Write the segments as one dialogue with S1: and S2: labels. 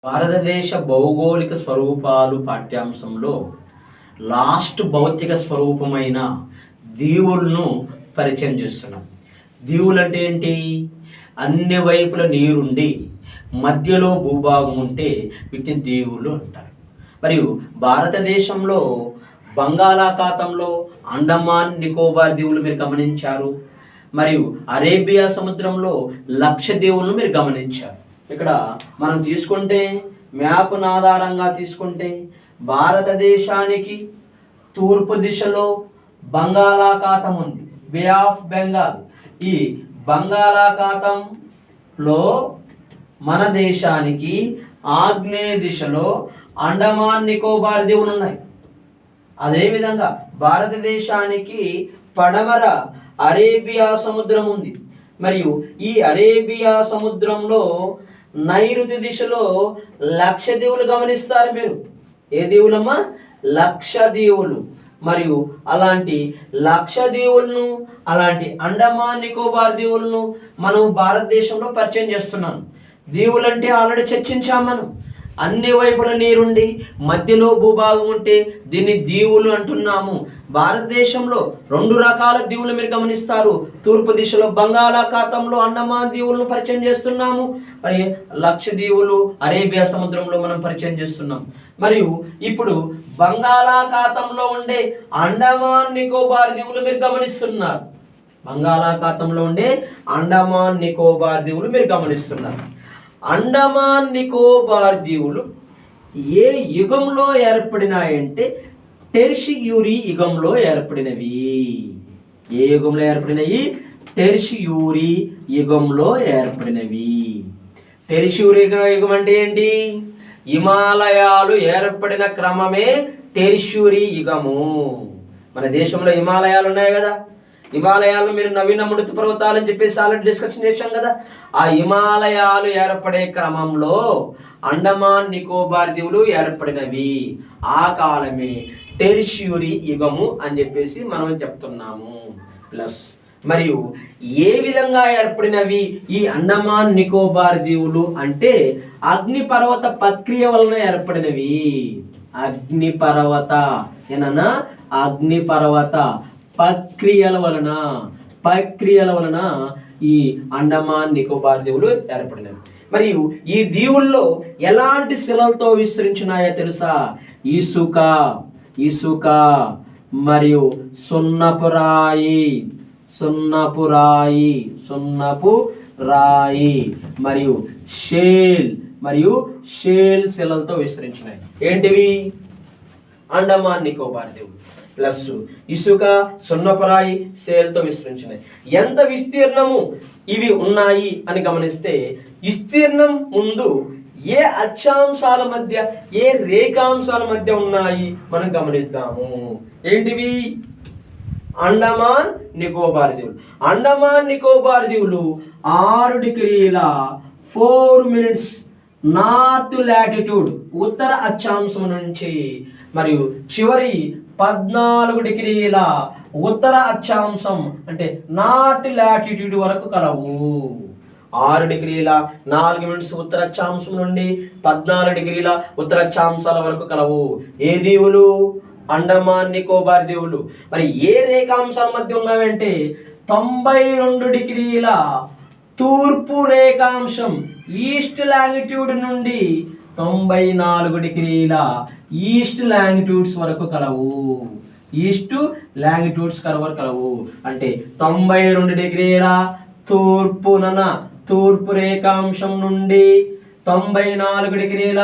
S1: భారతదేశ భౌగోళిక స్వరూపాలు పాఠ్యాంశంలో లాస్ట్ భౌతిక స్వరూపమైన దీవులను పరిచయం చేస్తున్నాం. దీవులు అంటే ఏంటి? అన్ని వైపుల నీరుండి మధ్యలో భూభాగం ఉంటే వీటిని దీవులు అంటారు. మరియు భారతదేశంలో బంగాళాఖాతంలో అండమాన్ నికోబార్ దీవులు మీరు గమనించారు. మరియు అరేబియా సముద్రంలో లక్షద్వీపులను మీరు గమనించారు. ఇక్కడ మనం తీసుకుంటే మ్యాప్ను ఆధారంగా తీసుకుంటే భారతదేశానికి తూర్పు దిశలో బంగాళాఖాతం ఉంది, బే ఆఫ్ బెంగాల్. ఈ బంగాళాఖాతంలో మన దేశానికి ఆగ్నేయ దిశలో అండమాన్ నికోబార్ దీవులు ఉన్నాయి. అదేవిధంగా భారతదేశానికి పడమర అరేబియా సముద్రం ఉంది. మరియు ఈ అరేబియా సముద్రంలో నైరుతి దిశలో లక్షద్వీపులు గమనిస్తారు మీరు. ఏ దీవులమ్మా? లక్షద్వీపులు. మరియు అలాంటి లక్షద్వీపులను, అలాంటి అండమాన్ నికోబార్ దీవులను మనం భారతదేశంలో పరిచయం చేస్తున్నాం. దీవులు అంటే ఆల్రెడీ చర్చించాం మనం. అన్ని వైపుల నీరుండి మధ్యలో భూభాగం ఉంటే దీన్ని దీవులు అంటున్నాము. భారతదేశంలో రెండు రకాల దీవులు మీరు గమనిస్తారు. తూర్పు దిశలో బంగాళాఖాతంలో అండమాన్ దీవులను పరిచయం చేస్తున్నాము. మరి లక్షద్వీపులు అరేబియా సముద్రంలో మనం పరిచయం చేస్తున్నాం. మరియు ఇప్పుడు బంగాళాఖాతంలో ఉండే అండమాన్ నికోబార్ దీవులు మీరు గమనిస్తున్నారు. బంగాళాఖాతంలో ఉండే అండమాన్ నికోబార్ దీవులు మీరు గమనిస్తున్నారు. అండమాన్ నికోబార్ దీవులు ఏ యుగంలో ఏర్పడినాయంటే టెర్షియూరీ యుగంలో ఏర్పడినవి. ఏ యుగంలో ఏర్పడినవి? టెర్షియూరీ యుగంలో ఏర్పడినవి. టెర్షియూరీ యుగం అంటే ఏంటి? హిమాలయాలు ఏర్పడిన క్రమమే టెర్షియూరీ యుగము. మన దేశంలో హిమాలయాలు ఉన్నాయి కదా. హిమాలయాలు మీరు నవీన మృతు పర్వతాలు అని చెప్పేసి ఆల్రెడీ డిస్కషన్ చేశాం కదా. ఆ హిమాలయాలు ఏర్పడే క్రమంలో అండమాన్ నికోబార్ దీవులు ఏర్పడినవి. ఆ కాలమే టెర్షియూరీ యుగము అని చెప్పేసి మనం చెప్తున్నాము. ప్లస్ మరియు ఏ విధంగా ఏర్పడినవి ఈ అండమాన్ నికోబార్ దీవులు అంటే అగ్నిపర్వత ప్రక్రియ వలన ఏర్పడినవి. అగ్నిపర్వత ప్రక్రియల వలన ఈ అండమాన్ నికోబార్ దీవులు ఏర్పడినవి. మరియు ఈ దీవుల్లో ఎలాంటి శిలలతో విస్తరించినాయో తెలుసా? ఇసుక మరియు సున్నపు రాయి మరియు షేల్ శిలలతో విస్తరించినాయి. ఏంటివి? అండమాన్ నికోబార్ దీవులు. ప్లస్ ఇసుక, సున్నపరాయి, సేల్తో విస్తరించినాయి. ఎంత విస్తీర్ణము ఇవి ఉన్నాయి అని గమనిస్తే విస్తీర్ణం ముందు ఏ అక్షాంశాల మధ్య, ఏ రేఖాంశాల మధ్య ఉన్నాయి మనం గమనిద్దాము. ఏంటివి? అండమాన్ నికోబార్ దీవులు. అండమాన్ నికోబార్ దీవులు 6 డిగ్రీల 4 మినిట్స్ నార్త్ లాటిట్యూడ్ ఉత్తర అక్షాంశం నుంచి మరియు చివరి 14 డిగ్రీల ఉత్తర అక్షాంశం అంటే నార్త్ లాటిట్యూడ్ వరకు కలవు. 6 డిగ్రీల 4 మినిట్స్ ఉత్తర అక్షాంశం నుండి 14 డిగ్రీల ఉత్తర అక్షాంశాల వరకు కలవు. ఏ దీవులు? అండమాన్ నికోబార్ దీవులు. మరి ఏ రేఖాంశాల మధ్య ఉన్నాయంటే 92 డిగ్రీల తూర్పు రేఖాంశం ఈస్ట్ లాంగిట్యూడ్ నుండి 94 డిగ్రీల ఈస్ట్ లాంగిట్యూడ్స్ వరకు కలవు. ఈస్ట్ లాంగిట్యూడ్స్ వరకు కలవు అంటే 92 డిగ్రీల తూర్పు రేఖాంశం నుండి 94 డిగ్రీల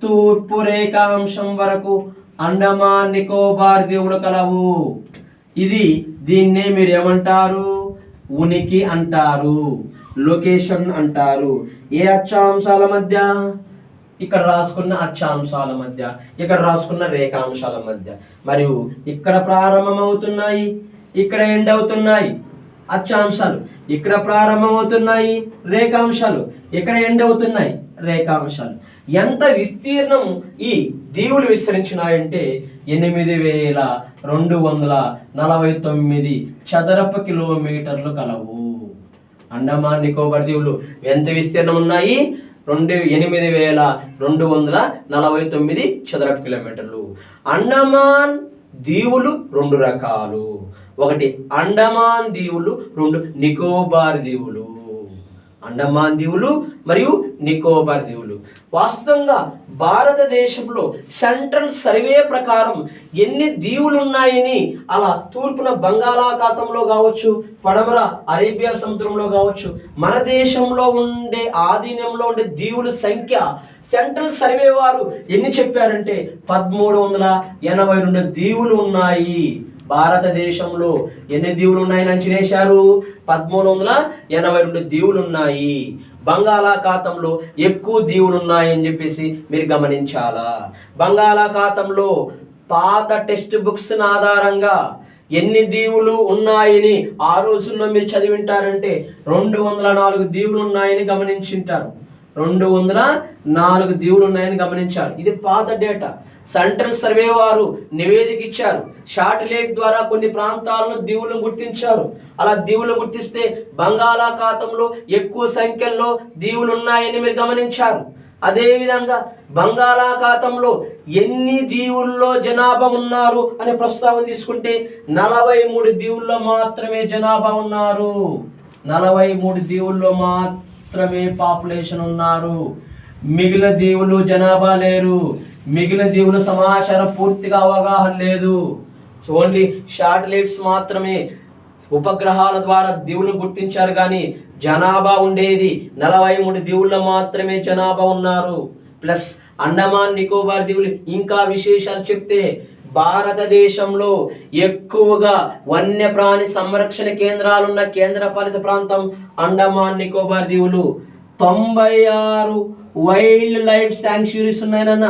S1: తూర్పు రేఖాంశం వరకు అండమాన్ నికోబార్ దీవులు కలవు. దీన్నే మీరు ఏమంటారు? ఉనికి అంటారు, లొకేషన్ అంటారు. ఏ అక్షాంశాల మధ్య? ఇక్కడ రాసుకున్న అక్షాంశాల మధ్య, ఇక్కడ రాసుకున్న రేఖాంశాల మధ్య. మరియు ఇక్కడ ప్రారంభమవుతున్నాయి, ఇక్కడ ఎండ్ అవుతున్నాయి అక్షాంశాలు. ఇక్కడ ప్రారంభమవుతున్నాయి రేఖాంశాలు, ఇక్కడ ఎండ్ అవుతున్నాయి రేఖాంశాలు. ఎంత విస్తీర్ణం ఈ దీవులు విస్తరించినాయంటే 8249 చదరపు కిలోమీటర్లు కలవు. అండమాన్ నికోబార్ దీవులు ఎంత విస్తీర్ణం ఉన్నాయి? 8,249 చదరపు కిలోమీటర్లు. అండమాన్ దీవులు 2 రకాలు. ఒకటి అండమాన్ దీవులు, 2 నికోబార్ దీవులు. అండమాన్ దీవులు మరియు నికోబార్ దీవులు. వాస్తవంగా భారతదేశంలో సెంట్రల్ సర్వే ప్రకారం ఎన్ని దీవులు ఉన్నాయని, అలా తూర్పున బంగాళాఖాతంలో కావచ్చు, పడమర అరేబియా సముద్రంలో కావచ్చు, మన దేశంలో ఉండే ఆధీనంలో ఉండే దీవుల సంఖ్య సెంట్రల్ సర్వే వారు ఎన్ని చెప్పారంటే 1382 దీవులు ఉన్నాయి. భారతదేశంలో ఎన్ని దీవులు ఉన్నాయని అంచనేశారు? 1382 దీవులు ఉన్నాయి. బంగాళాఖాతంలో ఎక్కువ దీవులు ఉన్నాయని చెప్పేసి మీరు గమనించాలా. బంగాళాఖాతంలో పాత టెక్స్ట్ బుక్స్ ఆధారంగా ఎన్ని దీవులు ఉన్నాయని ఆ రోజుల్లో మీరు చదివింటారంటే 204 దీవులు ఉన్నాయని గమనించింటారు. 204 దీవులు ఉన్నాయని గమనించారు. ఇది పాత డేటా. సెంట్రల్ సర్వే వారు నివేదిక ఇచ్చారు. శాటిలైట్ ద్వారా కొన్ని ప్రాంతాలను దీవులను గుర్తించారు. అలా దీవులు గుర్తిస్తే బంగాళాఖాతంలో ఎక్కువ సంఖ్యలో దీవులు ఉన్నాయని మీరు గమనించారు. అదేవిధంగా బంగాళాఖాతంలో ఎన్ని దీవుల్లో జనాభా ఉన్నారు అనే ప్రస్తావన తీసుకుంటే 43 దీవుల్లో మాత్రమే జనాభా ఉన్నారు. 43 దీవుల్లో మాత్రమే పాపులేషన్ ఉన్నారు. మిగిలిన దీవులు జనాభా లేరు. మిగిలిన దీవుల సమాచారం పూర్తిగా అవగాహన లేదు. ఓన్లీ శాటిలైట్స్ మాత్రమే, ఉపగ్రహాల ద్వారా దీవులు గుర్తించారు. కానీ జనాభా ఉండేది 43 దీవుల్లో మాత్రమే జనాభా ఉన్నారు. ప్లస్ అండమాన్ నికోబార్ దీవులు ఇంకా విశేషాలు చెప్తే భారతదేశంలో ఎక్కువగా వన్యప్రాణి సంరక్షణ కేంద్రాలున్న కేంద్రపాలిత ప్రాంతం అండమాన్ నికోబార్ దీవులు. 96 వైల్డ్ లైఫ్ శాంక్చురీస్ ఉన్నాయన్న.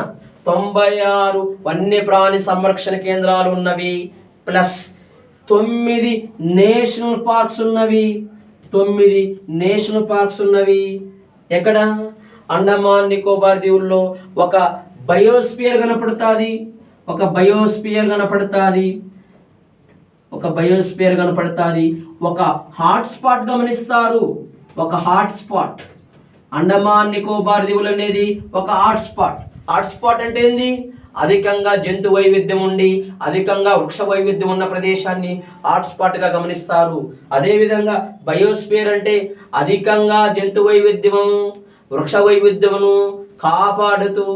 S1: 96 వన్యప్రాణి సంరక్షణ కేంద్రాలు ఉన్నవి. ప్లస్ 9 నేషనల్ పార్క్స్ ఉన్నవి. 9 నేషనల్ పార్క్స్ ఉన్నవి. ఎక్కడ? అండమాన్ నికోబార్ దీవుల్లో ఒక బయోస్పియర్ కనపడుతుంది. ఒక బయోస్పియర్ కనపడుతుంది. ఒక హాట్స్పాట్ గమనిస్తారు. ఒక హాట్స్పాట్. అండమాన్ నికోబార్ దీవులు అనేది ఒక హాట్స్పాట్. హాట్స్పాట్ అంటే ఏంది? అధికంగా జంతు వైవిధ్యం ఉండి అధికంగా వృక్ష వైవిధ్యం ఉన్న ప్రదేశాన్ని హాట్స్పాట్గా గమనిస్తారు. అదేవిధంగా బయోస్పియర్ అంటే అధికంగా జంతు వైవిధ్యము, వృక్ష వైవిధ్యమును కాపాడుతూ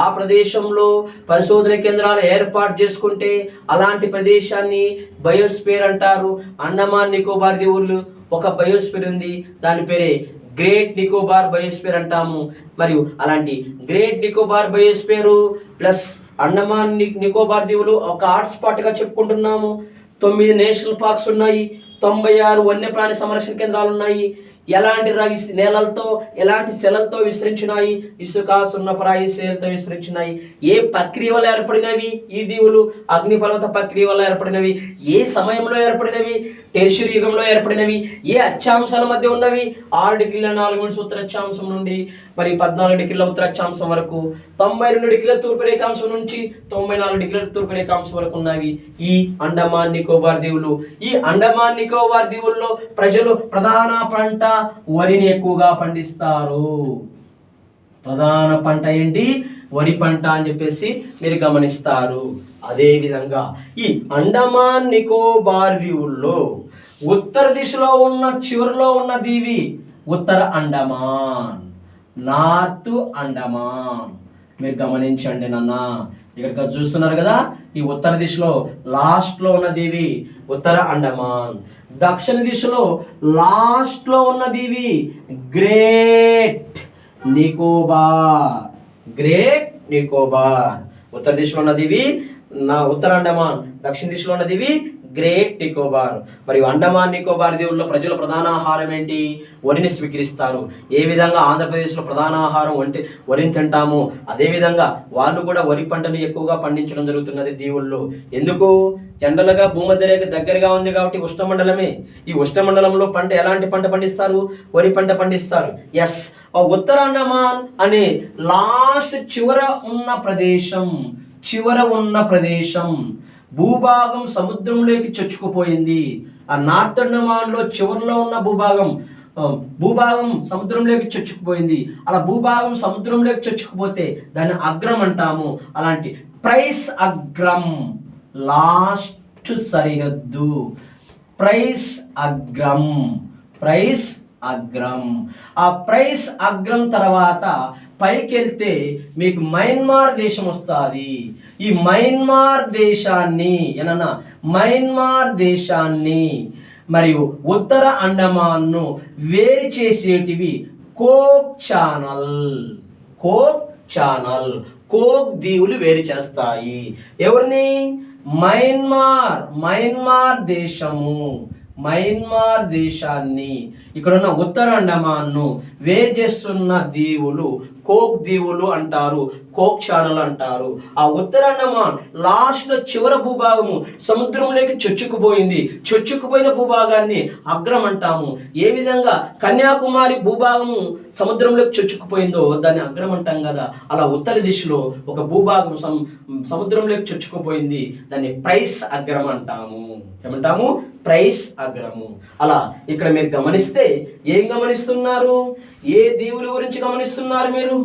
S1: ఆ ప్రదేశంలో పరిశోధన కేంద్రాలు ఏర్పాటు చేసుకుంటే అలాంటి ప్రదేశాన్ని బయోస్పియర్ అంటారు. అండమాన్ నికోబార్ దీవులు ఒక బయోస్పియర్ ఉంది. దాని పేరే గ్రేట్ నికోబార్ బయోస్పియర్ అంటాము. మరియు అలాంటి great Nicobar biosphere plus Andaman Nicobar దీవులు ఒక హాట్స్పాట్గా చెప్పుకుంటున్నాము. 9 నేషనల్ పార్క్స్ ఉన్నాయి. 96 వన్యప్రాణి సంరక్షణ కేంద్రాలు ఉన్నాయి. ఎలాంటి నేలలతో ఎలాంటి శిలలతో విస్తరించినాయి? ఇసుక, సున్నపరాయి శిలతో విస్తరించినాయి. ఏ ప్రక్రియ వల్ల ఏర్పడినవి ఈ దీవులు? అగ్నిపర్వత ప్రక్రియ వల్ల ఏర్పడినవి. ఏ సమయంలో ఏర్పడినవి? టెర్షియరీ యుగంలో ఏర్పడినవి. ఏ అక్షాంశాల మధ్య ఉన్నవి? 6 డిగ్రీల 4 మినిట్స్ ఉత్తర అక్షాంశం నుండి మరి 14 డిగ్రీల ఉత్తర అక్షాంశం వరకు, 92 డిగ్రీల తూర్పు రేఖాంశం నుంచి 94 డిగ్రీల తూర్పు రేఖాంశం వరకు ఉన్నవి ఈ అండమాన్ నికోబార్ దీవులు. ఈ అండమాన్ నికోబార్ దీవుల్లో ప్రజలు ప్రధాన పంట వరిని ఎక్కువగా పండిస్తారు. ప్రధాన పంట ఏంటి? వరి పంట అని చెప్పేసి మీరు గమనిస్తారు. అదేవిధంగా ఈ అండమాన్ నికోబార్ దీవుల్లో ఉత్తర దిశలో ఉన్న చివరిలో ఉన్న దీవి ఉత్తర అండమాన్, నార్త్ అండమాన్. మీరు గమనించండి నాన్న, ఇక్కడ చూస్తున్నారు కదా, ఈ ఉత్తర దిశలో లాస్ట్లో ఉన్న దీవి ఉత్తర అండమాన్. దక్షిణ దిశలో లాస్ట్లో ఉన్న దీవి గ్రేట్ నికోబార్. గ్రేట్ నికోబార్. ఉత్తర దిశలో ఉన్న దీవి ఉత్తర అండమాన్, దక్షిణ దిశలో ఉన్న దీవి గ్రేట్ నికోబార్. మరియు అండమాన్ నికోబార్ దీవుల్లో ప్రజల ప్రధాన ఆహారం ఏంటి? వరిని స్వీకరిస్తారు. ఏ విధంగా ఆంధ్రప్రదేశ్లో ప్రధాన ఆహారం అంటే వరిని తింటాము, అదేవిధంగా వాళ్ళు కూడా వరి పంటను ఎక్కువగా పండించడం జరుగుతున్నది దీవుల్లో. ఎందుకు? జనరల్గా భూమధ్యరేఖ దగ్గరగా ఉంది కాబట్టి ఉష్ణమండలమే. ఈ ఉష్ణమండలంలో పంట ఎలాంటి పంట పండిస్తారు? వరి పంట పండిస్తారు. ఎస్, ఉత్తర అండమాన్ అనే లాస్ట్ చివర ఉన్న ప్రదేశం భూభాగం సముద్రంలోకి చొచ్చుకుపోయింది. ఆ నార్త్ అండమాన్లో చివరిలో ఉన్న భూభాగం భూభాగం సముద్రంలోకి చొచ్చుకుపోయింది. అలా భూభాగం సముద్రంలోకి చొచ్చుకుపోతే దాన్ని అగ్రం అంటాము. అలాంటి ప్రైస్ అగ్రం, లాస్ట్ సరిహద్దు, ప్రైస్ అగ్రం, ప్రైస్ అగ్రం. ఆ ప్రైస్ అగ్రం తర్వాత పైకి వెళ్తే మీకు మయన్మార్ దేశం వస్తుంది. ఈ మయన్మార్ దేశాన్ని ఏనన్నా మయన్మార్ దేశాన్ని మరియు ఉత్తర అండమాన్ను వేరు చేసేటివి Coco channel, Coco channel, Coco దీవులు వేరు చేస్తాయి. ఎవరిని? మయన్మార్, మయన్మార్ దేశము, మయన్మార్ దేశాన్ని, ఇక్కడున్న ఉత్తర అండమాన్ను వేరు చేస్తున్న దీవులు కోక్ దీవులు అంటారు, కోక్ ఛానల్ అంటారు. ఆ ఉత్తర అండమాన్ లాస్ట్లో చివరి భూభాగము సముద్రంలోకి చొచ్చుకుపోయింది. చొచ్చుకుపోయిన భూభాగాన్ని అగ్రం అంటాము. ఏ విధంగా కన్యాకుమారి భూభాగము సముద్రంలోకి చొచ్చుకుపోయిందో దాన్ని అగ్రం అంటాం కదా, అలా ఉత్తర దిశలో ఒక భూభాగం సముద్రంలోకి చొచ్చుకుపోయింది, దాన్ని ప్రైస్ అగ్రం అంటాము. ఏమంటాము? ప్రైస్ అగ్రము. అలా ఇక్కడ మీరు గమనిస్తే ఏం గమనిస్తున్నారు? ఏ దీవుల గురించి గమనిస్తున్నారు మీరు?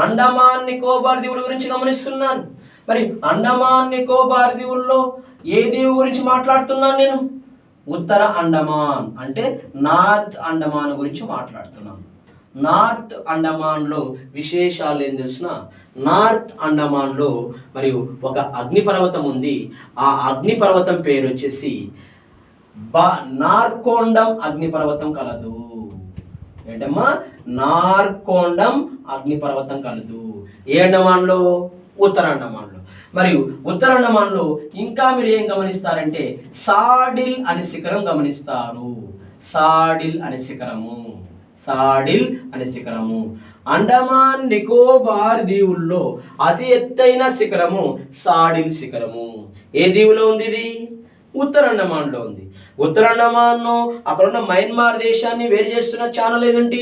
S1: అండమాన్ నికోబార్ దీవుల గురించి గమనిస్తున్నారు. మరి అండమాన్ నికోబార్ దీవుల్లో ఏ దీవు గురించి మాట్లాడుతున్నాను నేను? ఉత్తర అండమాన్ అంటే నార్త్ అండమాన్ గురించి మాట్లాడుతున్నాను. నార్త్ అండమాన్లో విశేషాలు ఏం తెలిసిన? నార్త్ అండమాన్లో మరియు ఒక అగ్నిపర్వతం ఉంది. ఆ అగ్నిపర్వతం పేరు వచ్చేసి నార్కోండం అగ్నిపర్వతం కలదు. ఏంటమ్మా? నార్కోండం అగ్నిపర్వతం కలదు. ఏ అండమాన్లో? ఉత్తర అండమాన్లో. మరియు ఉత్తర అండమాన్లో ఇంకా మీరు ఏం గమనిస్తారంటే సాడిల్ అనే శిఖరం గమనిస్తారు. సాడిల్ అనే శిఖరము, సాడిల్ అనే శిఖరము. అండమాన్ నికోబార్ దీవుల్లో అతి ఎత్తైన శిఖరము సాడిల్ శిఖరము. ఏ దీవులో ఉంది ఇది? ఉత్తర అండమాన్లో ఉంది. ఉత్తర అండమాన్ను అక్కడున్న మయన్మార్ దేశాన్ని వేరు చేస్తున్న ఛానల్ ఏదంటే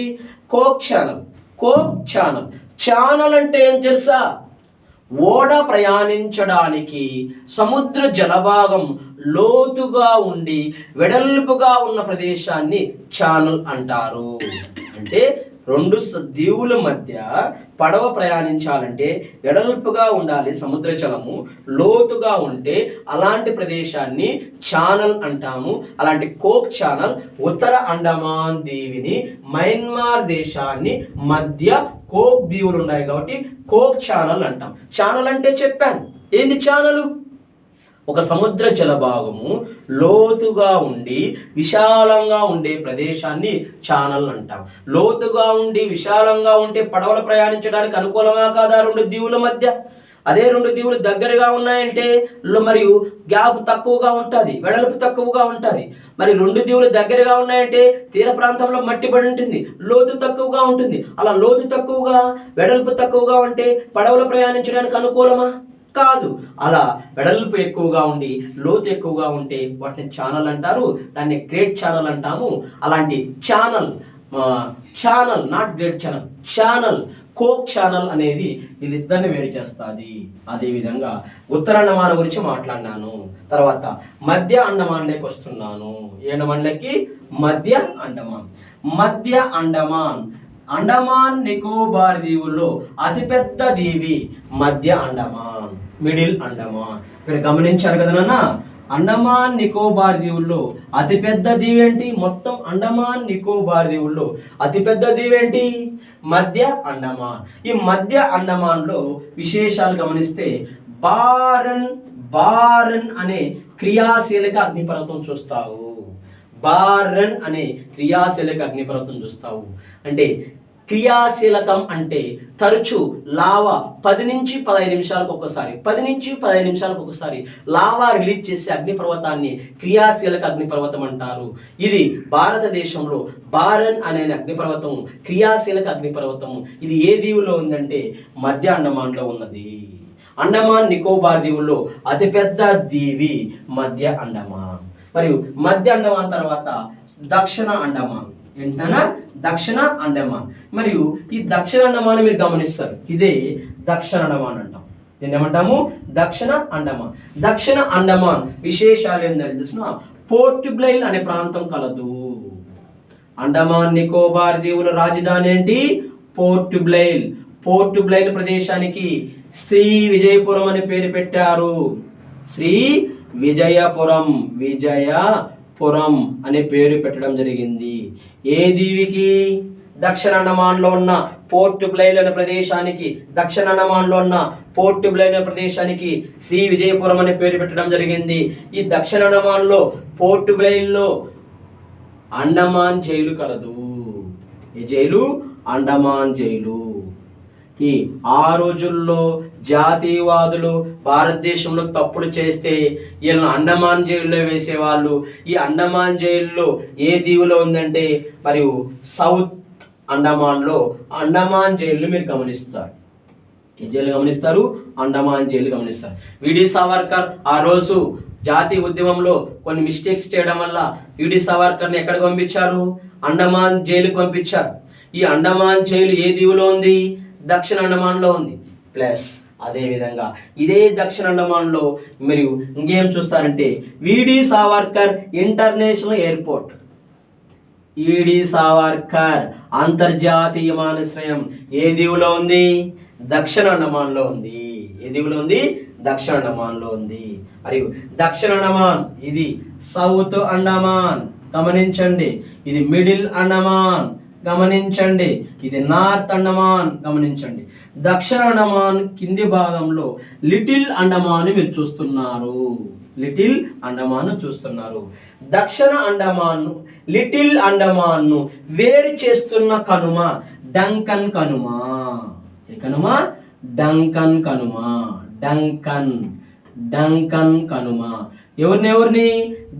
S1: coke channel. Coco channel. Channel అంటే ఏం తెలుసా? ఓడ ప్రయాణించడానికి సముద్ర జలభాగం లోతుగా ఉండి వెడల్పుగా ఉన్న ప్రదేశాన్ని ఛానల్ అంటారు. అంటే రెండు దీవుల మధ్య పడవ ప్రయాణించాలంటే వెడల్పుగా ఉండాలి సముద్ర జలము, లోతుగా ఉంటే అలాంటి ప్రదేశాన్ని ఛానల్ అంటాము. అలాంటి కోక్ ఛానల్ ఉత్తర అండమాన్ దీవిని మయన్మార్ దేశాన్ని మధ్య కోక్ దీవులు ఉన్నాయి కాబట్టి కోక్ ఛానల్ అంటాం. ఛానల్ అంటే చెప్పాను. ఏంది ఛానల్? ఒక సముద్ర జలభాగము లోతుగా ఉండి విశాలంగా ఉండే ప్రదేశాన్ని ఛానల్ అంటాం. లోతుగా ఉండి విశాలంగా ఉంటే పడవలు ప్రయాణించడానికి అనుకూలమా కాదా రెండు దీవుల మధ్య? అదే రెండు దీవులు దగ్గరగా ఉన్నాయంటే మరియు గ్యాప్ తక్కువగా ఉంటుంది, వెడల్పు తక్కువగా ఉంటుంది. మరి రెండు దీవులు దగ్గరగా ఉన్నాయంటే తీర ప్రాంతంలో మట్టి పడి ఉంటుంది, లోతు తక్కువగా ఉంటుంది. అలా లోతు తక్కువగా వెడల్పు తక్కువగా ఉంటే పడవలు ప్రయాణించడానికి అనుకూలమా? కాదు. అలా వెడల్పు ఎక్కువగా ఉండి లోతు ఎక్కువగా ఉంటే వాటిని ఛానల్ అంటారు. దాన్ని గ్రేట్ ఛానల్ అంటాము. అలాంటి channel, channel not great channel, channel Coco channel అనేది వీళ్ళిద్దరిని వేరు చేస్తుంది. అదేవిధంగా ఉత్తర అండమాన్ గురించి మాట్లాడినాను. తర్వాత మధ్య అండమాన్లోకి వస్తున్నాను. ఏ అండమాన్లోకి? మధ్య అండమాన్. మధ్య అండమాన్ అండమాన్ నికోబార్ దీవుల్లో అతిపెద్ద దీవి మధ్య అండమాన్, మిడిల్ అండమాన్. ఇక్కడ గమనించారు కదా నాన్న, అండమాన్ నికోబార్ దీవుల్లో అతిపెద్ద దీవి ఏంటి? మొత్తం అండమాన్ నికోబార్ దీవుల్లో అతిపెద్ద దీవి ఏంటి? మధ్య అండమాన్. ఈ మధ్య అండమాన్లో విశేషాలు గమనిస్తే బారన్, బారన్ అనే క్రియాశీలక అగ్నిపర్వతం చూస్తావు. బారన్ అనే క్రియాశీలక అగ్నిపర్వతం చూస్తావు. అంటే క్రియాశీలకం అంటే తరచు లావా 10 నుంచి 15 నిమిషాలకు ఒకసారి, 10 నుంచి 15 నిమిషాలకు ఒకసారి లావా రిలీజ్ చేసే అగ్నిపర్వతాన్ని క్రియాశీలక అగ్నిపర్వతం అంటారు. ఇది భారతదేశంలో బారన్ అనే అగ్నిపర్వతం క్రియాశీలక అగ్నిపర్వతం. ఇది ఏ దీవులో ఉందంటే మధ్య అండమాన్లో ఉన్నది. అండమాన్ నికోబార్ దీవుల్లో అతిపెద్ద దీవి మధ్య అండమాన్. మరియు మధ్య అండమాన్ తర్వాత దక్షిణ అండమాన్. ఏంటన్నా? దక్షిణ అండమాన్. మరియు ఈ దక్షిణ అండమాన్ మీరు గమనిస్తారు, ఇదే దక్షిణ అండమాన్ అంటాం. దీన్ని ఏమంటాము? దక్షిణ అండమాన్. దక్షిణ అండమాన్ విశేషాలు ఏంటంటే తెలిసిన పోర్ట్ బ్లెయిర్ అనే ప్రాంతం కలదు. అండమాన్ నికోబార్ దీవుల రాజధాని ఏంటి? Port Blair. పోర్ట్ బ్లెయిర్ ప్రదేశానికి శ్రీ విజయపురం అని పేరు పెట్టారు. శ్రీ విజయపురం అనే పేరు పెట్టడం జరిగింది. ఏ దీవికి? దక్షిణ అండమాన్లో ఉన్న పోర్ట్ బ్లెయిర్ అనే ప్రదేశానికి, దక్షిణ అండమాన్లో ఉన్న పోర్ట్ బ్లెయిర్ అనే ప్రదేశానికి శ్రీ విజయపురం అనే పేరు పెట్టడం జరిగింది. ఈ దక్షిణ అండమాన్లో పోర్ట్ బ్లెయిర్లో అండమాన్ జైలు కలదు. ఈ జైలు అండమాన్ జైలు. ఆ రోజుల్లో జాతీయవాదులు భారతదేశంలో తప్పులు చేస్తే వీళ్ళని అండమాన్ జైల్లో వేసేవాళ్ళు. ఈ అండమాన్ జైల్లో ఏ దీవులో ఉందంటే మరియు సౌత్ అండమాన్లో అండమాన్ జైలు మీరు గమనిస్తారు. ఏ జైలు గమనిస్తారు? అండమాన్ జైలు గమనిస్తారు. విడి సావర్కర్ ఆ రోజు జాతీయ ఉద్యమంలో కొన్ని మిస్టేక్స్ చేయడం వల్ల విడి సావర్కర్ని ఎక్కడికి పంపించారు? అండమాన్ జైలుకి పంపించారు. ఈ అండమాన్ జైలు ఏ దీవులో ఉంది? దక్షిణ అండమాన్లో ఉంది. ప్లస్ అదేవిధంగా ఇదే దక్షిణ అండమాన్లో మరియు ఇంకేం చూస్తారంటే విడి సావర్కర్ ఇంటర్నేషనల్ ఎయిర్పోర్ట్, ఈడి సావర్కర్ అంతర్జాతీయ విమానాశ్రయం ఏ దీవులో ఉంది? దక్షిణ అండమాన్లో ఉంది. ఏ దీవులో ఉంది? దక్షిణ అండమాన్లో ఉంది. మరియు దక్షిణ అండమాన్, ఇది సౌత్ అండమాన్ గమనించండి, ఇది మిడిల్ అండమాన్ గమనించండి, ఇది నార్త్ అండమాన్ గమనించండి. దక్షిణ అండమాన్ కింది భాగంలో లిటిల్ అండమాన్ మీరు చూస్తున్నారు. లిటిల్ అండమాన్ చూస్తున్నారు. దక్షిణ అండమాన్ లిటిల్ అండమాన్ను వేరు చేస్తున్న కనుమ డంకన్ కనుమ. ఏ కనుమ? డంకన్ కనుమ. డంకన్ కనుమ. ఎవరిని?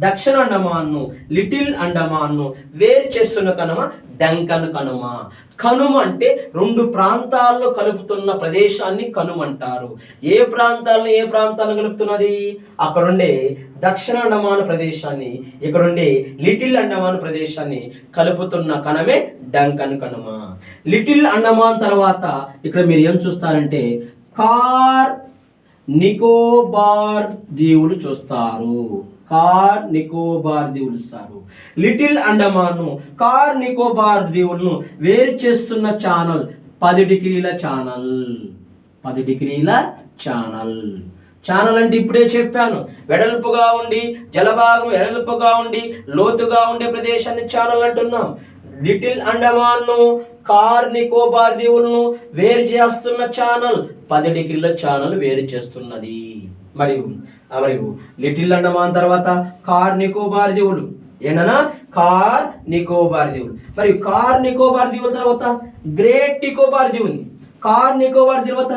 S1: దక్షిణ అండమాన్ను లిటిల్ అండమాన్ను వేరు చేస్తున్న కనుమ డంకన్ కనుమ. కనుమ అంటే రెండు ప్రాంతాల్లో కలుపుతున్న ప్రదేశాన్ని కనుమ అంటారు. ఏ ప్రాంతాలను కలుపుతున్నది? అక్కడుండే దక్షిణ అండమాన్ ప్రదేశాన్ని, ఇక్కడుండే లిటిల్ అండమాన్ ప్రదేశాన్ని కలుపుతున్న కనుమే డంకన్ కనుమ. లిటిల్ అండమాన్ తర్వాత ఇక్కడ మీరు ఏం చూస్తారంటే కార్ నికోబార్ దీవులు చూస్తారు. కార్ నికోబార్ దీవులు ఇస్తారు. లిటిల్ అండమాన్ కార్ నికోబార్ దీవులను వేరు చేస్తున్న ఛానల్ 10 డిగ్రీల ఛానల్. 10 డిగ్రీల ఛానల్. ఛానల్ అంటే ఇప్పుడే చెప్పాను, వెడల్పుగా ఉండి జలభాగం వెడల్పుగా ఉండి లోతుగా ఉండే ప్రదేశాన్ని ఛానల్ అంటున్నాం. లిటిల్ అండమాన్ కార్ నికోబార్ దీవులను వేరు చేస్తున్న ఛానల్ 10 డిగ్రీల ఛానల్ వేరు చేస్తున్నది. మరియు లిటిల్ అండమాన్ తర్వాత కార్ నికోబార్ దీవులు. ఏంటన్నా? కార్ నికోబార్ దీవులు. మరియు కార్ నికోబార్ దీవుల తర్వాత గ్రేట్ నికోబార్ దీవుని. కార్ నికోబార్ తర్వాత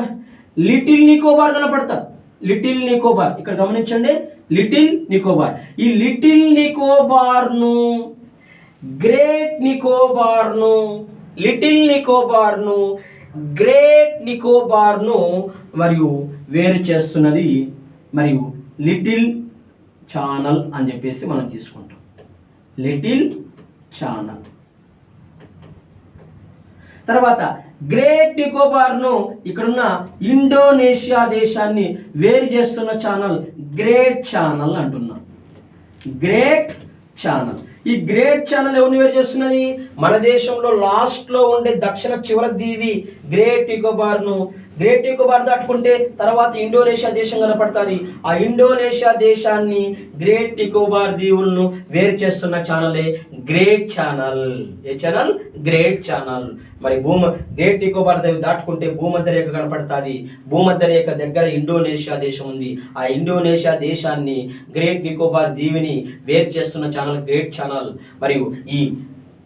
S1: లిటిల్ నికోబార్ కనపడతారు. లిటిల్ నికోబార్ ఇక్కడ గమనించండి, లిటిల్ నికోబార్. ఈ లిటిల్ నికోబార్ను గ్రేట్ నికోబార్ను, లిటిల్ నికోబార్ను గ్రేట్ నికోబార్ను మరియు వేరు చేస్తున్నది మరియు లిటిల్ ఛానల్ అని చెప్పేసి మనం తీసుకుంటాం. లిటిల్ ఛానల్ తర్వాత గ్రేట్ నికోబార్ను ఇక్కడున్న ఇండోనేషియా దేశాన్ని వేరు చేస్తున్న ఛానల్ గ్రేట్ ఛానల్ అంటున్నాం. Great channel. ఈ గ్రేట్ ఛానల్ ఎవరిని వేరు చేస్తున్నది? మన దేశంలో లాస్ట్లో ఉండే దక్షిణ చివరి దీవి గ్రేట్ నికోబార్ను. గ్రేట్ నికోబార్ దాటుకుంటే తర్వాత ఇండోనేషియా దేశం కనపడుతుంది. ఆ ఇండోనేషియా దేశాన్ని గ్రేట్ నికోబార్ దీవులను వేరు చేస్తున్న ఛానలే గ్రేట్ ఛానల్. ఏ ఛానల్? Great channel. మరి గ్రేట్ నికోబార్ దీవి దాటుకుంటే భూమధ్య రేఖ కనపడుతుంది. భూమధ్య రేఖ దగ్గర ఇండోనేషియా దేశం ఉంది. ఆ ఇండోనేషియా దేశాన్ని గ్రేట్ నికోబార్ దీవిని వేరు చేస్తున్న ఛానల్ గ్రేట్ ఛానల్. మరియు ఈ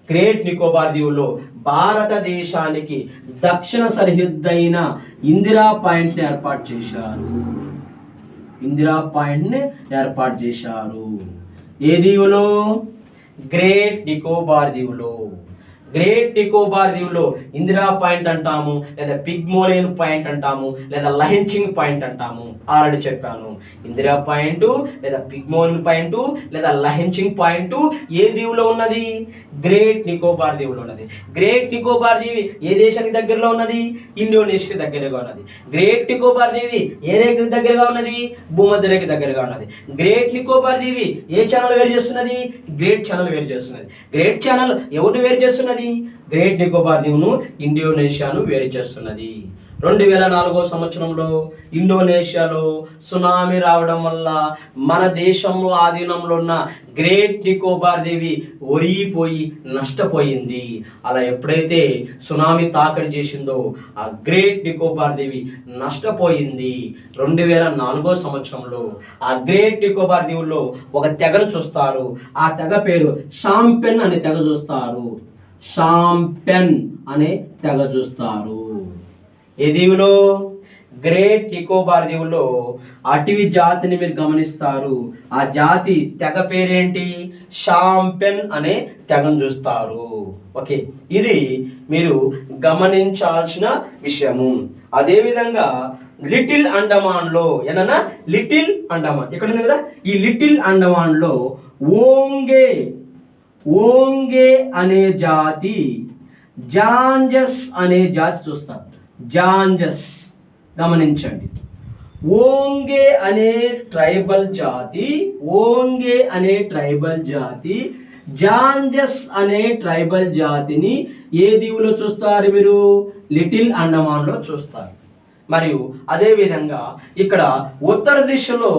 S1: గ్రేట్ నికోబార్ దీవుల్లో భారతదేశానికి దక్షిణ సరిహద్దైన ఇందిరా పాయింట్ని ఏర్పాటు చేశారు. ఇందిరా పాయింట్ని ఏర్పాటు చేశారు. ఏ దీవులో? గ్రేట్ నికోబార్ దీవులో. గ్రేట్ నికోబార్ దీవులో ఇందిరా పాయింట్ అంటాము, లేదా పిగ్మోలియన్ పాయింట్ అంటాము, లేదా లహెన్చింగ్ పాయింట్ అంటాము. ఆల్రెడీ చెప్పాను. ఇందిరా పాయింట్ లేదా పిగ్మోలియన్ పాయింట్ లేదా లహెన్చింగ్ పాయింట్ ఏ దీవులో ఉన్నది? గ్రేట్ నికోబార్ దీవులో ఉన్నది. గ్రేట్ నికోబార్ దీవి ఏ దేశానికి దగ్గరలో ఉన్నది? ఇండోనేషియాకి దగ్గరగా ఉన్నది. గ్రేట్ నికోబార్ దీవి ఏ రేఖకి దగ్గరగా ఉన్నది? భూమధ్య రేఖకి దగ్గరగా ఉన్నది. గ్రేట్ నికోబార్ దీవి ఏ ఛానల్ వేరు చేస్తున్నది? గ్రేట్ ఛానల్ వేరు చేస్తున్నది. గ్రేట్ ఛానల్ ఎవరిని వేరు చేస్తున్నది? గ్రేట్ నికోబార్ దీవును ఇండోనేషియాను వేరు చేస్తున్నది. 2004 సంవత్సరంలో ఇండోనేషియాలో సునామీ రావడం వల్ల మన దేశంలో ఆధీనంలో ఉన్న గ్రేట్ నికోబార్ దీవి ఒరిగిపోయి నష్టపోయింది. అలా ఎప్పుడైతే సునామీ తాకడి చేసిందో ఆ గ్రేట్ నికోబార్ దీవి నష్టపోయింది. 2004 సంవత్సరంలో ఆ గ్రేట్ నికోబార్ దీవుల్లో ఒక తెగను చూస్తారు. ఆ తెగ పేరు షాంపెన్ అనే తెగ చూస్తారు. షాంపెన్ అనే తెగ చూస్తారు. ఏ దీవులో? గ్రేట్ నికోబార్ దీవుల్లో అటవీ జాతిని మీరు గమనిస్తారు. ఆ జాతి తెగ పేరేంటి? షాంపెన్ అనే తెగను చూస్తారు. ఓకే, ఇది మీరు గమనించాల్సిన విషయము. అదేవిధంగా లిటిల్ అండమాన్లో ఏనన్నా లిటిల్ అండమాన్ ఇక్కడ ఉంది కదా, ఈ లిటిల్ అండమాన్లో ఓంగే అనే జాతి, జాంజస్ అనే జాతి చూస్తారు. జాంజస్ గమనించండి. ఓంగే అనే ట్రైబల్ జాతి, జాంజస్ అనే ట్రైబల్ జాతిని ఏ దీవులో చూస్తారు మీరు? లిటిల్ అండమాన్లో చూస్తారు. మరియు అదేవిధంగా ఇక్కడ ఉత్తర దిశలో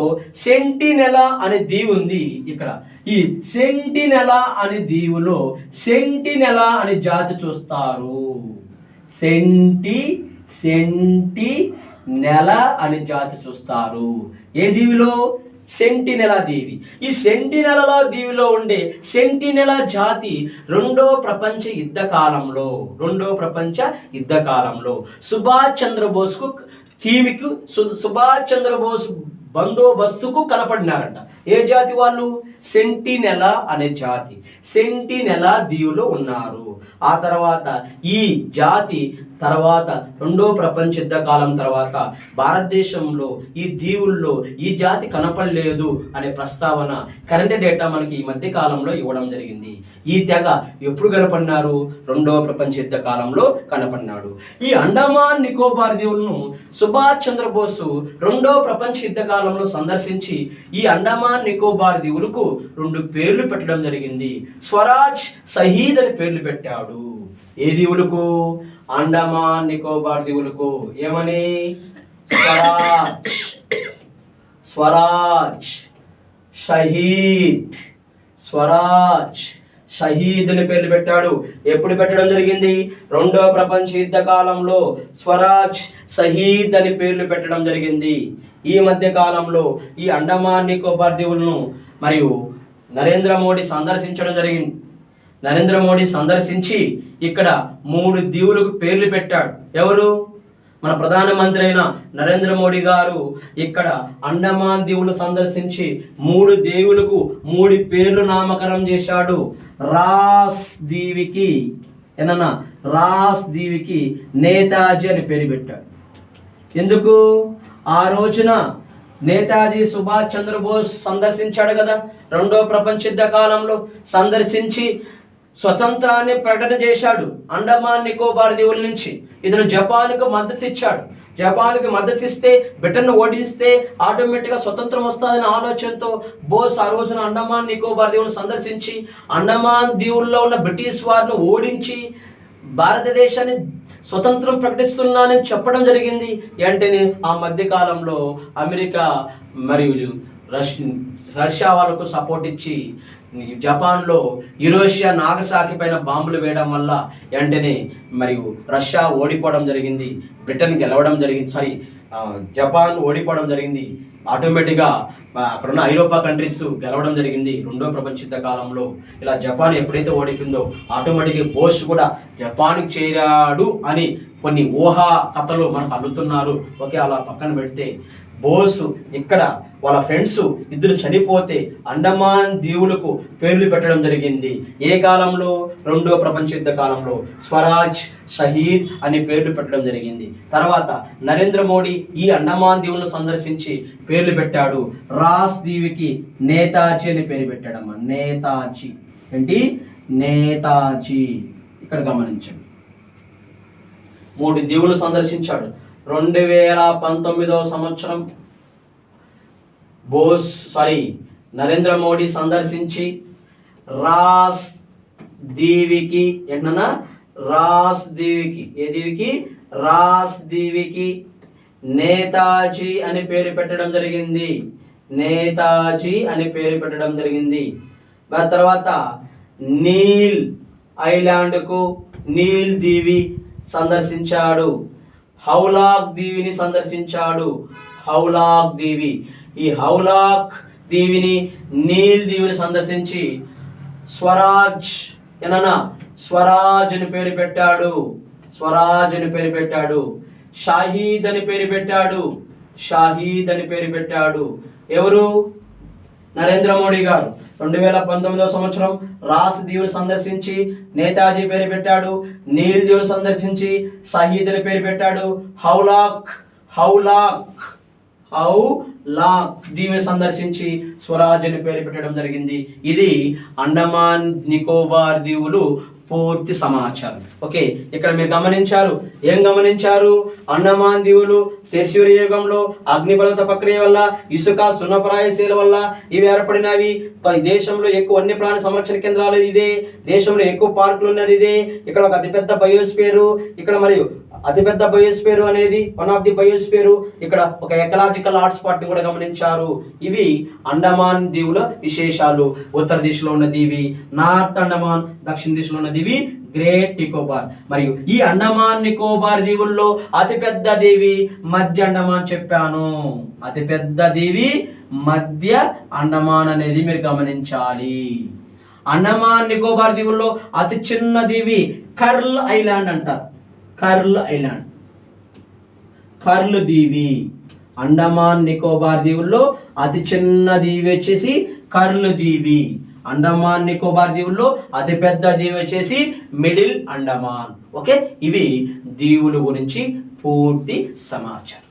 S1: సెంటినెలా అనే దీవు ఉంది. ఇక్కడ ఈ సెంటినెలా అనే దీవులో సెంటినెలా అనే జాతి చూస్తారు. సెంటినెల అనే జాతి చూస్తారు. ఏ దీవిలో? సెంటినెలా దీవి. ఈ సెంటినెల దీవిలో ఉండే సెంటినెల జాతి రెండో ప్రపంచ యుద్ధ కాలంలో సుభాష్ చంద్రబోస్కు సుభాష్ చంద్రబోస్ బందోబస్తుకు కనపడినారంట. ఏ జాతి వాళ్ళు? సెంటినెల అనే జాతి. సెంటినెల దీవులో ఉన్నారు. ఆ తర్వాత ఈ జాతి తర్వాత రెండో ప్రపంచ యుద్ధ కాలం తర్వాత భారతదేశంలో ఈ దీవుల్లో ఈ జాతి కనపడలేదు అనే ప్రస్తావన కరెంట్ డేటా మనకి ఈ మధ్య కాలంలో ఇవ్వడం జరిగింది. ఈ తెగ ఎప్పుడు కనపడినారు? రెండవ ప్రపంచ యుద్ధ కాలంలో కనపడినాడు. ఈ అండమాన్ నికోబార్ దీవులను సుభాష్ చంద్రబోసు రెండవ ప్రపంచ యుద్ధ కాలంలో సందర్శించి ఈ అండమాన్ నికోబార్ దీవులకు 2 పేర్లు పెట్టడం జరిగింది. స్వరాజ్, షహీద్ అని పేర్లు పెట్టాడు. ఏ దీవులకు? అండమాన్ నికోబార్ దీవులకు. ఏమని? స్వరాజ్, షహీద్ అని పేర్లు పెట్టాడు. ఎప్పుడు పెట్టడం జరిగింది? రెండవ ప్రపంచ యుద్ధ కాలంలో స్వరాజ్, షహీద్ అని పేర్లు పెట్టడం జరిగింది. ఈ మధ్య కాలంలో ఈ అండమాన్ నికోబార్ దీవులను మరియు నరేంద్ర మోడీ సందర్శించడం జరిగింది. నరేంద్ర మోడీ సందర్శించి ఇక్కడ 3 దీవులకు పేర్లు పెట్టాడు. ఎవరు? మన ప్రధానమంత్రి అయిన నరేంద్ర మోడీ గారు ఇక్కడ అండమాన్ దీవులు సందర్శించి 3 దీవులకు 3 పేర్లు నామకరణం చేశాడు. రాస్ దీవికి నేతాజీ అని పేరు పెట్టాడు. ఎందుకు? ఆ రోజున నేతాజీ సుభాష్ చంద్రబోస్ సందర్శించాడు కదా, రెండో ప్రపంచ యుద్ధ కాలంలో సందర్శించి స్వతంత్రాన్ని ప్రకటన చేశాడు అండమాన్ నికోబార్ దీవుల నుంచి. ఇతను జపాన్కు మద్దతు ఇచ్చాడు. జపాన్కి మద్దతు ఇస్తే, బ్రిటన్ను ఓడిస్తే ఆటోమేటిక్గా స్వతంత్రం వస్తుందనే ఆలోచనతో బోస్ ఆ రోజున అండమాన్ నికోబార్ దీవులను సందర్శించి అండమాన్ దీవుల్లో ఉన్న బ్రిటిష్ వారిని ఓడించి భారతదేశాన్ని స్వతంత్రం ప్రకటిస్తున్నానని చెప్పడం జరిగింది. వెంటనే ఆ మధ్యకాలంలో అమెరికా మరియు రష్యా వాళ్ళకు సపోర్ట్ ఇచ్చి జపాన్లో హిరోషిమా నాగసాకి పైన బాంబులు వేయడం వల్ల వెంటనే మరియు రష్యా ఓడిపోవడం జరిగింది, బ్రిటన్ గెలవడం జరిగింది, జపాన్ ఓడిపోవడం జరిగింది. ఆటోమేటిక్గా అక్కడ ఉన్న ఐరోపా కంట్రీస్ గెలవడం జరిగింది రెండో ప్రపంచ యుద్ధ కాలంలో. ఇలా జపాన్ ఎప్పుడైతే ఓడిపోయిందో ఆటోమేటిక్గా బోస్ కూడా జపాన్కి చేరాడు అని కొన్ని ఊహా కథలు మనకు అల్లుతున్నారు. ఓకే, అలా పక్కన పెడితే బోస్ ఇక్కడ వాళ్ళ ఫ్రెండ్స్ ఇద్దరు చనిపోతే అండమాన్ దీవులకు పేర్లు పెట్టడం జరిగింది. ఏ కాలంలో? రెండో ప్రపంచ యుద్ధ కాలంలో స్వరాజ్, షహీద్ అని పేర్లు పెట్టడం జరిగింది. తర్వాత నరేంద్ర మోడీ ఈ అండమాన్ దీవులను సందర్శించి పేర్లు పెట్టాడు. రాస్ దీవికి నేతాజీ అని పేరు పెట్టాడమ్మా. నేతాజీ ఏంటి? నేతాజీ. ఇక్కడ గమనించండి, 3 దీవులు సందర్శించాడు. 2019 సంవత్సరం నరేంద్ర మోడీ సందర్శించి రాస్ దీవికి ఏంటన్నా? రాస్ దీవికి, ఏ దీవికి? రాస్ దీవికి నేతాజీ అని పేరు పెట్టడం జరిగింది. నేతాజీ అని పేరు పెట్టడం జరిగింది. తర్వాత నీల్ ఐలాండ్కు నీల్ దీవి సందర్శించాడు. హౌలాక్ దీవిని సందర్శించాడు. హౌలాక్ దీవి, ఈ హౌలాక్ దీవిని, నీల్ దీవిని సందర్శించి స్వరాజ్ స్వరాజ్ అని పేరు పెట్టాడు. స్వరాజ్ అని పేరు పెట్టాడు. షాహీద్ అని పేరు పెట్టాడు. షాహీద్ అని పేరు పెట్టాడు. ఎవరు? నరేంద్ర మోడీ గారు 2019 సంవత్సరం రాస్ దీవుని సందర్శించి నేతాజీ పేరు పెట్టాడు. నీల్ దీవుని సందర్శించి షహీద్ అని పేరు పెట్టాడు. హౌలాక్ దీవిని సందర్శించి స్వరాజ్ అని పేరు పెట్టడం జరిగింది. ఇది అండమాన్ నికోబార్ దీవులు పూర్తి సమాచారం. ఓకే, ఇక్కడ మీరు గమనించారు. ఏం గమనించారు? అండమాన్ దీవులు టెర్షియరీ యుగంలో అగ్నిపర్వత ప్రక్రియ వల్ల, ఇసుక సున్నప్రాయశీల వల్ల ఇవి ఏర్పడినవి. దేశంలో ఎక్కువ వన్యప్రాణి సంరక్షణ కేంద్రాలు ఇదే, దేశంలో ఎక్కువ పార్కులు ఉన్నది ఇదే. ఇక్కడ ఒక అతిపెద్ద బయోస్ఫియరు, ఇక్కడ మరియు అతిపెద్ద బయోస్ఫియర్ అనేది వన్ ఆఫ్ ది బయోస్ఫియర్. ఇక్కడ ఒక ఎకలాజికల్ హాట్స్పాట్ ని కూడా గమనించారు. ఇవి అండమాన్ దీవుల విశేషాలు. ఉత్తర దిశలో ఉన్న దీవి నార్త్ అండమాన్, దక్షిణ దిశలో ఉన్న దీవి గ్రేట్ నికోబార్. మరియు ఈ అండమాన్ నికోబార్ దీవుల్లో అతిపెద్ద దీవి మధ్య అండమాన్ చెప్పాను. అతిపెద్ద దీవి మధ్య అండమాన్ అనేది మీరు గమనించాలి. అండమాన్ నికోబార్ దీవుల్లో అతి చిన్న దీవి కర్ల్ ఐలాండ్ అంటారు. కర్ల్ ఐలాండ్, కర్ల్ దీవి. అండమాన్ నికోబార్ దీవుల్లో అతి చిన్న దీవి వచ్చేసి కర్ల్ దీవి. అండమాన్ నికోబార్ దీవుల్లో అతిపెద్ద దీవి వచ్చేసి మిడిల్ అండమాన్. ఓకే, ఇవి దీవుల గురించి పూర్తి సమాచారం.